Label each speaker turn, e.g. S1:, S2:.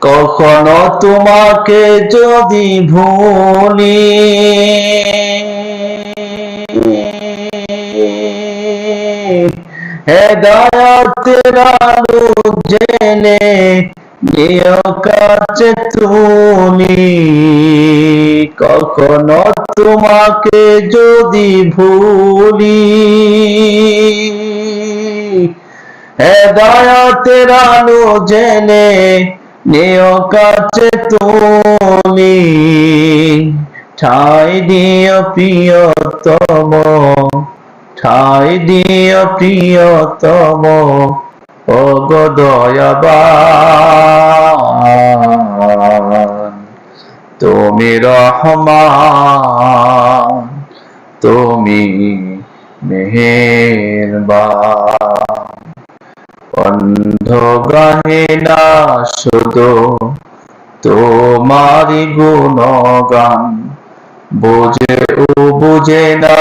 S1: কখনো তোমাকে যদি ভুলি, হেদায়েতের আলো জেনে নিও কাছে তুমি। কখনো তোমাকে যদি ভুলি, হেদায়েতের আলো জেনে নিও কাছে তুমি। ঠাই দিও প্রিয়তম, ঠাই দিও প্রিয়তম, ওগো দয়াবান। তুমি রহমান, তুমি মেহেরবান। অন্ধ গানে না শুধু তোমারি গুণগান, বুঝে ও বুঝে না